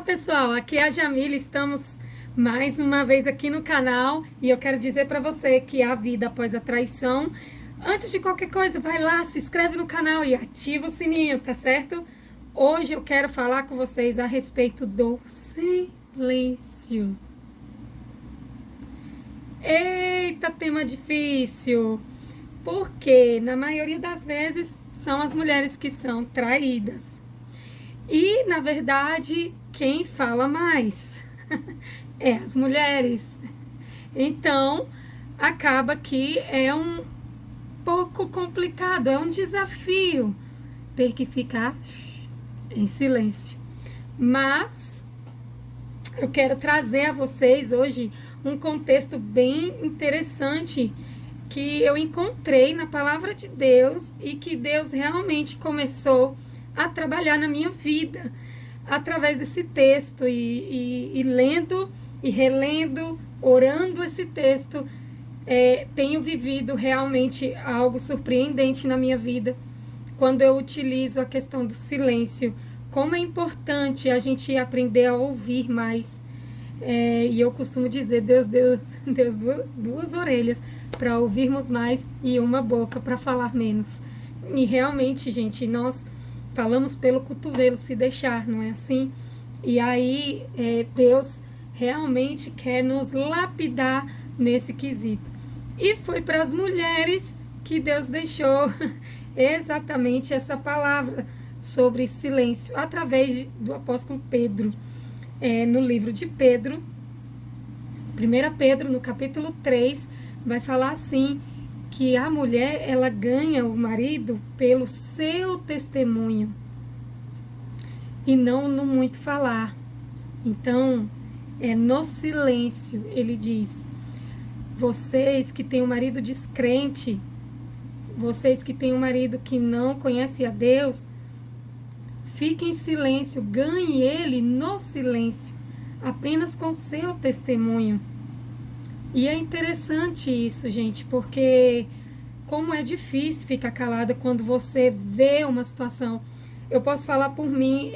pessoal, aqui é a Jamile, estamos mais uma vez aqui no canal e eu quero dizer para você que a vida após a traição, antes de qualquer coisa, vai lá, se inscreve no canal e ativa o sininho, tá certo? Hoje eu quero falar com vocês a respeito do silêncio. Eita, tema difícil, porque na maioria das vezes são as mulheres que são traídas. E, na verdade, quem fala mais é as mulheres. Então, acaba que é um pouco complicado, é um desafio ter que ficar em silêncio. Mas eu quero trazer a vocês hoje um contexto bem interessante que eu encontrei na palavra de Deus e que Deus realmente começou a trabalhar na minha vida através desse texto e lendo e relendo, orando esse texto, tenho vivido realmente algo surpreendente na minha vida quando eu utilizo a questão do silêncio. Como é importante a gente aprender a ouvir mais. E eu costumo dizer, Deus deu duas orelhas para ouvirmos mais e uma boca para falar menos. E realmente, gente, nós falamos pelo cotovelo, se deixar, não é assim? E aí, Deus realmente quer nos lapidar nesse quesito. E foi para as mulheres que Deus deixou exatamente essa palavra sobre silêncio, através do apóstolo Pedro. No livro de Pedro, 1 Pedro, no capítulo 3, vai falar assim, que a mulher, ela ganha o marido pelo seu testemunho e não no muito falar. Então, no silêncio, ele diz, vocês que têm um marido descrente, vocês que têm um marido que não conhece a Deus, fiquem em silêncio, ganhe ele no silêncio, apenas com o seu testemunho. E é interessante isso, gente, porque como é difícil ficar calada quando você vê uma situação. Eu posso falar por mim,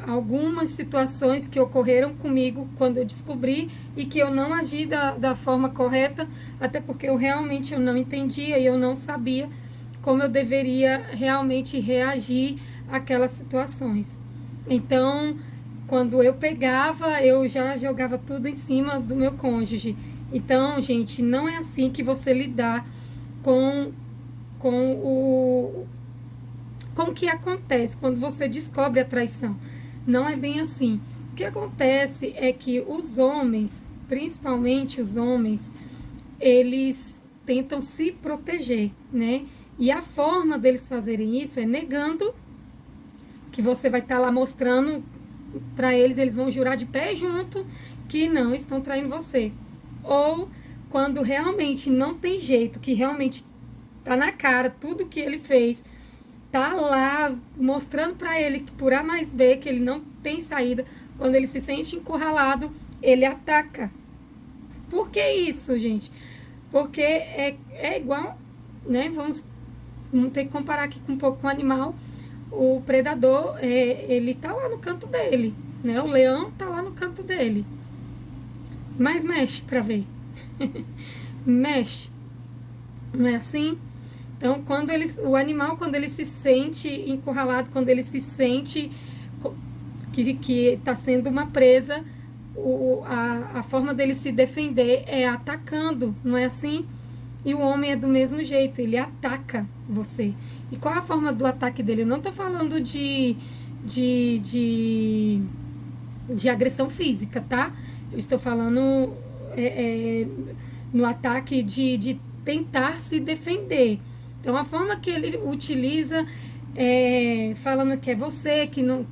algumas situações que ocorreram comigo quando eu descobri e que eu não agi da forma correta, até porque eu realmente não entendia e eu não sabia como eu deveria realmente reagir àquelas situações. Então, quando eu pegava, eu já jogava tudo em cima do meu cônjuge. Então, gente, não é assim que você lidar com o que acontece quando você descobre a traição. Não é bem assim. O que acontece é que os homens, principalmente os homens, eles tentam se proteger, né? E a forma deles fazerem isso é negando que você vai estar lá mostrando para eles, eles vão jurar de pé junto que não estão traindo você. Ou quando realmente não tem jeito, que realmente tá na cara tudo que ele fez, tá lá mostrando para ele que por A mais B, que ele não tem saída, quando ele se sente encurralado, ele ataca. Por que isso, gente? Porque é igual, né? Vamos ter que comparar aqui um pouco com o animal. O predador, ele tá lá no canto dele, né? O leão tá lá no canto dele. Mas mexe para ver. Mexe. Não é assim? Então, o animal, quando ele se sente encurralado, quando ele se sente que está sendo uma presa, a forma dele se defender é atacando, não é assim? E o homem é do mesmo jeito, ele ataca você. E qual é a forma do ataque dele? Eu não estou falando de agressão física, tá? Eu estou falando no ataque de tentar se defender. Então, a forma que ele utiliza falando que é você, que não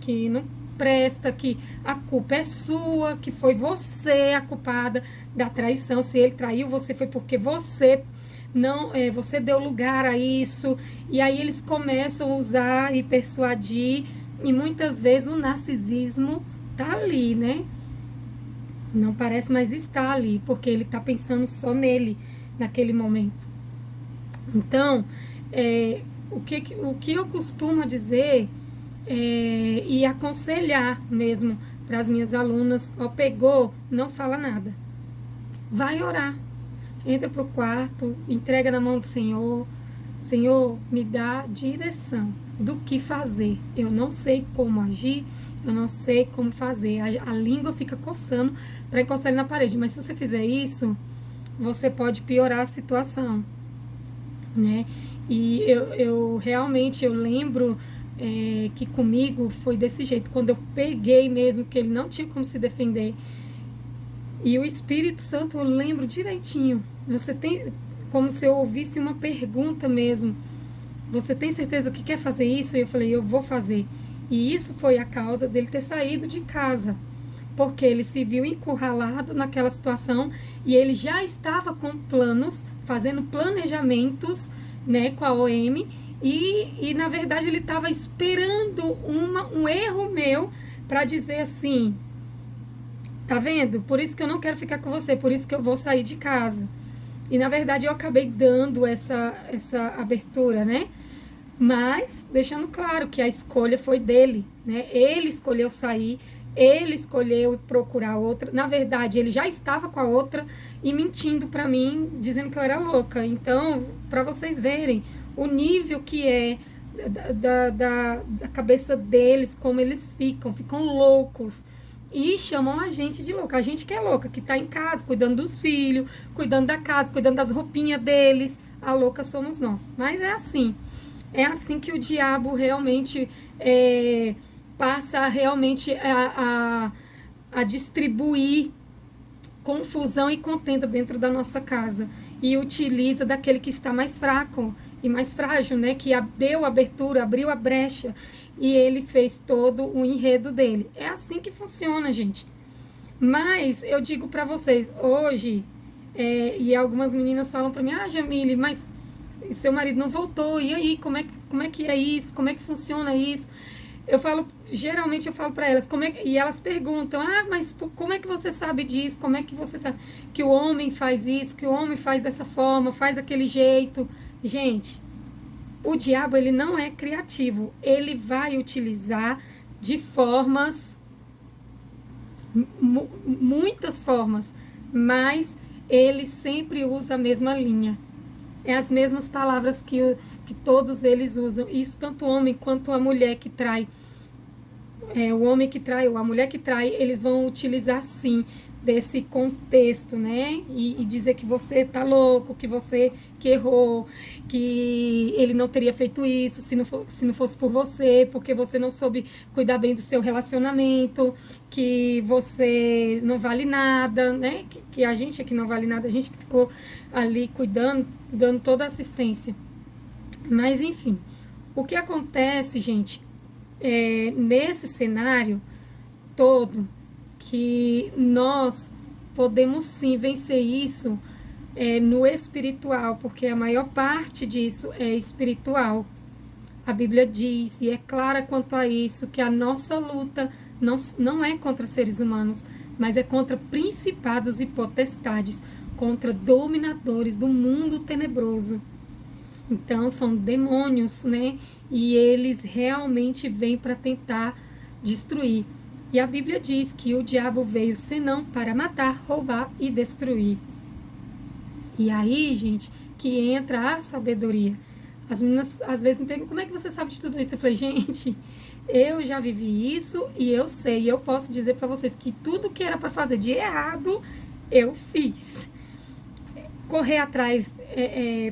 presta, que a culpa é sua, que foi você a culpada da traição. Se ele traiu você, foi porque você você deu lugar a isso. E aí eles começam a usar e persuadir, e muitas vezes o narcisismo tá ali, né? Não parece, mas está ali, porque ele tá pensando só nele naquele momento. Então, o que eu costumo dizer e aconselhar mesmo para as minhas alunas, ó, pegou, não fala nada. Vai orar. Entra pro quarto, entrega na mão do Senhor. Senhor, me dá direção do que fazer. Eu não sei como agir, eu não sei como fazer. A língua fica coçando para encostar ele na parede. Mas se você fizer isso, você pode piorar a situação, né? E eu realmente, eu lembro que comigo foi desse jeito. Quando eu peguei mesmo, que ele não tinha como se defender. E o Espírito Santo, eu lembro direitinho. Você tem, como se eu ouvisse uma pergunta mesmo. Você tem certeza que quer fazer isso? E eu falei, eu vou fazer. E isso foi a causa dele ter saído de casa. Porque ele se viu encurralado naquela situação e ele já estava com planos, fazendo planejamentos, né, com a OM. E na verdade, ele estava esperando um erro meu para dizer assim, tá vendo? Por isso que eu não quero ficar com você, por isso que eu vou sair de casa. E na verdade eu acabei dando essa abertura, né? Mas deixando claro que a escolha foi dele, né? Ele escolheu sair, ele escolheu procurar outra. Na verdade, ele já estava com a outra e mentindo pra mim, dizendo que eu era louca. Então, pra vocês verem o nível que é da cabeça deles, como eles ficam loucos. E chamam a gente de louca. A gente que é louca, que tá em casa, cuidando dos filhos, cuidando da casa, cuidando das roupinhas deles. A louca somos nós. Mas é assim. É assim que o diabo realmente passa realmente a distribuir confusão e contenda dentro da nossa casa. E utiliza daquele que está mais fraco e mais frágil, né? Que deu abertura, abriu a brecha. E ele fez todo o enredo dele. É assim que funciona, gente. Mas eu digo pra vocês, hoje, e algumas meninas falam pra mim, Jamile, mas seu marido não voltou, e aí, como é que é isso? Como é que funciona isso? Geralmente eu falo pra elas, e elas perguntam, mas como é que você sabe disso? Como é que você sabe que o homem faz isso, que o homem faz dessa forma, faz daquele jeito? Gente, o diabo, ele não é criativo. Ele vai utilizar de formas, muitas formas, mas ele sempre usa a mesma linha. É as mesmas palavras que todos eles usam. Isso tanto o homem quanto a mulher que trai. O homem que trai ou a mulher que trai, eles vão utilizar sim desse contexto, né? E dizer que você tá louco, que você que errou, que ele não teria feito isso se não fosse por você, porque você não soube cuidar bem do seu relacionamento, que você não vale nada, né? Que a gente é que não vale nada, a gente que ficou ali cuidando, dando toda a assistência. Mas, enfim, o que acontece, gente, nesse cenário todo, que nós podemos sim vencer isso no espiritual, porque a maior parte disso é espiritual. A Bíblia diz, e é clara quanto a isso, que a nossa luta não é contra seres humanos, mas é contra principados e potestades, contra dominadores do mundo tenebroso. Então, são demônios, né? E eles realmente vêm para tentar destruir. E a Bíblia diz que o diabo veio senão para matar, roubar e destruir. E aí, gente, que entra a sabedoria. As meninas às vezes me perguntam, como é que você sabe de tudo isso? Eu falei, gente, eu já vivi isso e eu sei. E eu posso dizer para vocês que tudo que era para fazer de errado, eu fiz. Correr atrás,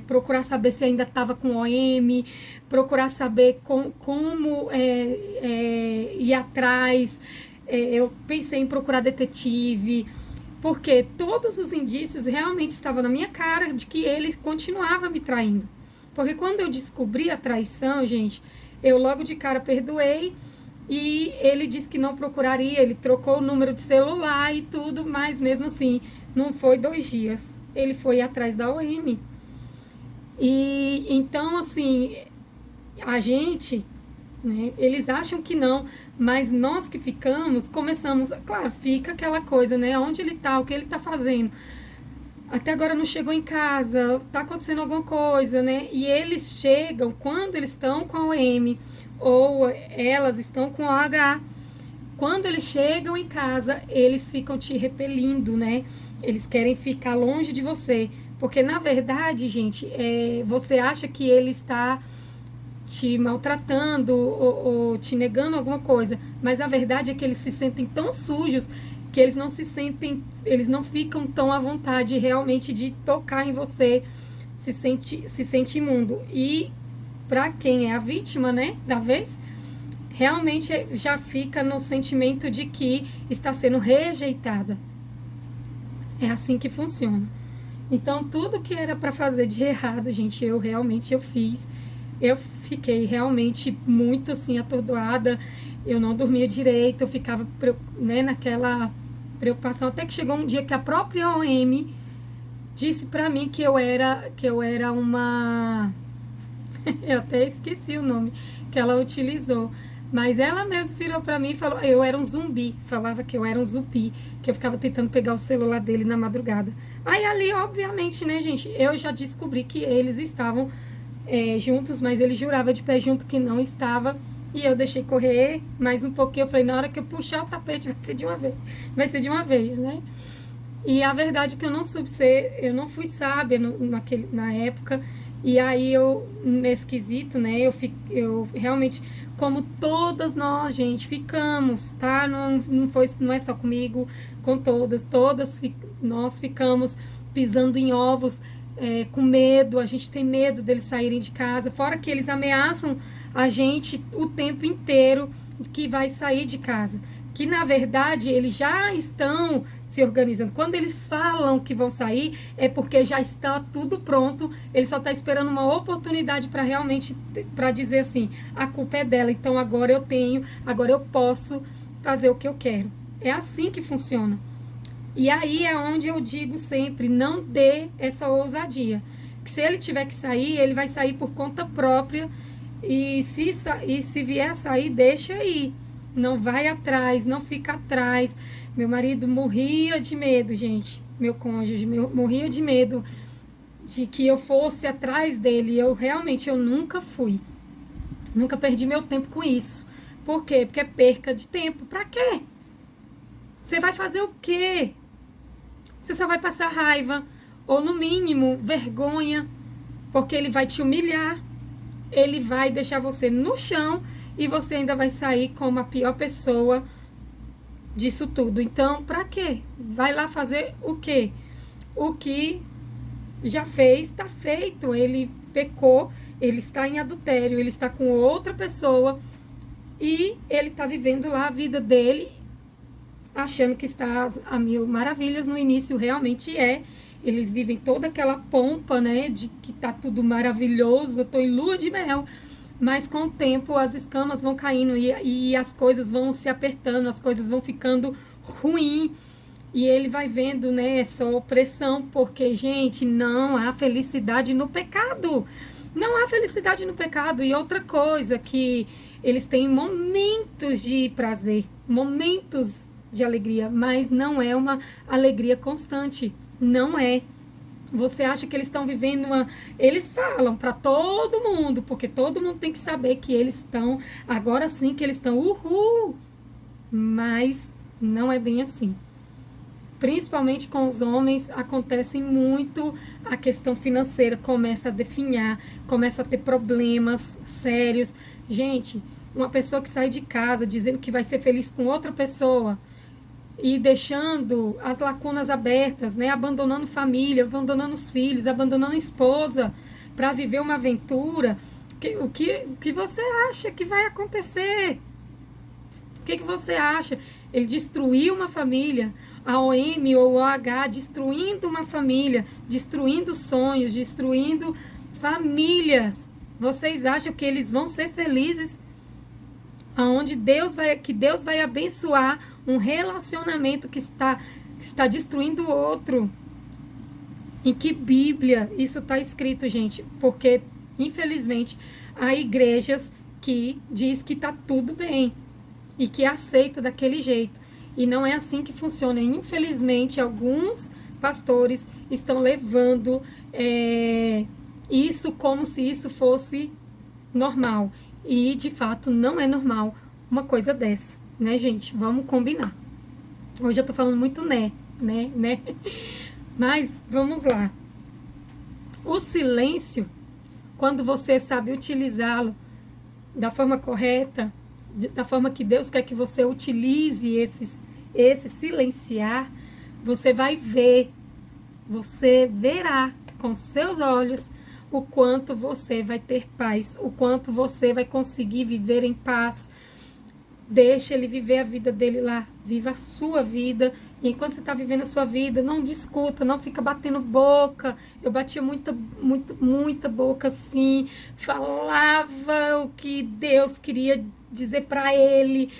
procurar saber se ainda estava com OM, procurar saber como ir atrás. Eu pensei em procurar detetive, porque todos os indícios realmente estavam na minha cara de que ele continuava me traindo. Porque quando eu descobri a traição, gente, eu logo de cara perdoei e ele disse que não procuraria, ele trocou o número de celular e tudo, mas mesmo assim, não foi 2 dias. Ele foi atrás da OM. E então, assim, a gente, né, eles acham que não, mas nós que ficamos, começamos, claro, fica aquela coisa, né, onde ele tá, o que ele tá fazendo. Até agora não chegou em casa, tá acontecendo alguma coisa, né, e eles chegam quando eles estão com a OM, ou elas estão com o OH. quando eles chegam em casa, eles ficam te repelindo, né? Eles querem ficar longe de você. Porque, na verdade, gente, você acha que ele está te maltratando ou te negando alguma coisa. Mas a verdade é que eles se sentem tão sujos que eles não se sentem, eles não ficam tão à vontade realmente de tocar em você, se sente imundo. E para quem é a vítima, né, da vez, realmente já fica no sentimento de que está sendo rejeitada. É assim que funciona. Então, tudo que era para fazer de errado, gente, eu fiz. Eu fiquei realmente muito, assim, atordoada. Eu não dormia direito, eu ficava, né, naquela preocupação. Até que chegou um dia que a própria OM disse para mim que eu era uma... eu até esqueci o nome que ela utilizou. Mas ela mesma virou para mim e falou, eu era um zumbi. Falava que eu era um zumbi, que eu ficava tentando pegar o celular dele na madrugada. Aí ali, obviamente, né, gente, eu já descobri que eles estavam juntos, mas ele jurava de pé junto que não estava. E eu deixei correr mais um pouquinho. Eu falei, na hora que eu puxar o tapete vai ser de uma vez, né? E a verdade é que eu não fui sábia na época. E aí nesse quesito, né, eu realmente, como todas nós, gente, ficamos, tá? Não é só comigo, com todas nós ficamos pisando em ovos, com medo, a gente tem medo deles saírem de casa, fora que eles ameaçam a gente o tempo inteiro que vai sair de casa. Que, na verdade, eles já estão se organizando. Quando eles falam que vão sair, é porque já está tudo pronto. Ele só está esperando uma oportunidade para realmente, para dizer assim, a culpa é dela, então agora eu posso fazer o que eu quero. É assim que funciona. E aí é onde eu digo sempre, não dê essa ousadia. Que se ele tiver que sair, ele vai sair por conta própria. E se vier a sair, deixa aí. Não vai atrás, não fica atrás. Meu marido morria de medo, gente. Meu cônjuge morria de medo de que eu fosse atrás dele. Eu nunca fui. Nunca perdi meu tempo com isso. Por quê? Porque é perca de tempo. Pra quê? Você vai fazer o quê? Você só vai passar raiva. Ou, no mínimo, vergonha. Porque ele vai te humilhar. Ele vai deixar você no chão. E você ainda vai sair como a pior pessoa disso tudo. Então, pra quê? Vai lá fazer o quê? O que já fez, tá feito. Ele pecou, ele está em adultério, ele está com outra pessoa e ele tá vivendo lá a vida dele, achando que está a mil maravilhas. No início realmente é. Eles vivem toda aquela pompa, né, de que tá tudo maravilhoso, eu tô em lua de mel. Mas com o tempo as escamas vão caindo e as coisas vão se apertando, as coisas vão ficando ruim. E ele vai vendo, né, é só opressão, porque, gente, não há felicidade no pecado. Não há felicidade no pecado. E outra coisa, que eles têm momentos de prazer, momentos de alegria, mas não é uma alegria constante. Não é. Você acha que eles estão vivendo uma... Eles falam para todo mundo, porque todo mundo tem que saber que eles estão... Agora sim que eles estão uhul. Mas não é bem assim. Principalmente com os homens, acontece muito a questão financeira. Começa a definhar, começa a ter problemas sérios. Gente, uma pessoa que sai de casa dizendo que vai ser feliz com outra pessoa... E deixando as lacunas abertas, né? Abandonando família, abandonando os filhos, abandonando a esposa para viver uma aventura. O que você acha que vai acontecer? O que você acha? Ele destruiu uma família, a OM ou o OH destruindo uma família, destruindo sonhos, destruindo famílias. Vocês acham que eles vão ser felizes? Aonde Deus vai abençoar um relacionamento que está destruindo o outro. Em que Bíblia isso está escrito, gente? Porque, infelizmente, há igrejas que diz que está tudo bem e que aceita daquele jeito. E não é assim que funciona. Infelizmente, alguns pastores estão levando isso como se isso fosse normal. E, de fato, não é normal uma coisa dessa. né, gente? Vamos combinar. Hoje eu tô falando muito né. Mas vamos lá. O silêncio, quando você sabe utilizá-lo da forma correta, da forma que Deus quer que você utilize esse silenciar, você vai ver, você verá com seus olhos o quanto você vai ter paz, o quanto você vai conseguir viver em paz. Deixa ele viver a vida dele lá, viva a sua vida. E enquanto você está vivendo a sua vida, não discuta, não fica batendo boca. Eu batia muita boca assim, falava o que Deus queria dizer para ele.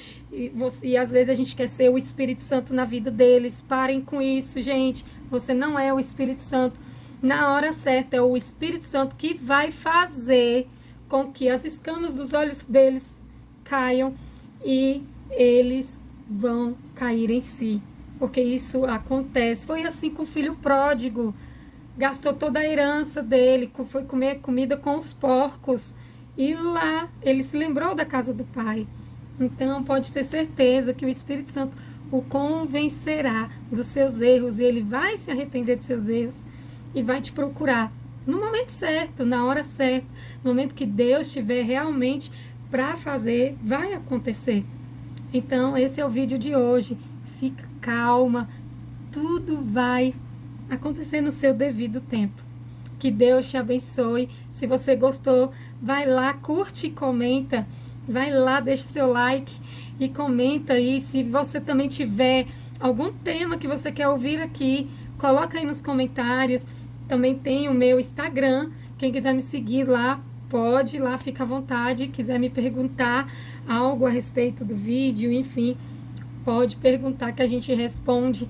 E às vezes a gente quer ser o Espírito Santo na vida deles. Parem com isso, gente. Você não é o Espírito Santo. Na hora certa, é o Espírito Santo que vai fazer com que as escamas dos olhos deles caiam e eles vão cair em si. Porque isso acontece. Foi assim com o filho pródigo. Gastou toda a herança dele, foi comer comida com os porcos. E lá ele se lembrou da casa do pai. Então pode ter certeza que o Espírito Santo o convencerá dos seus erros. E ele vai se arrepender dos seus erros e vai te procurar no momento certo, na hora certa. No momento que Deus tiver realmente para fazer, vai acontecer. Então esse é o vídeo de hoje. Fica calma, tudo vai acontecer no seu devido tempo. Que Deus te abençoe. Se você gostou, vai lá, curte e comenta. Vai lá, deixa seu like e comenta aí. Se você também tiver algum tema que você quer ouvir aqui, coloca aí nos comentários. Também tem o meu Instagram. Quem quiser me seguir lá, pode ir lá, fica à vontade. Quiser me perguntar algo a respeito do vídeo, enfim, pode perguntar que a gente responde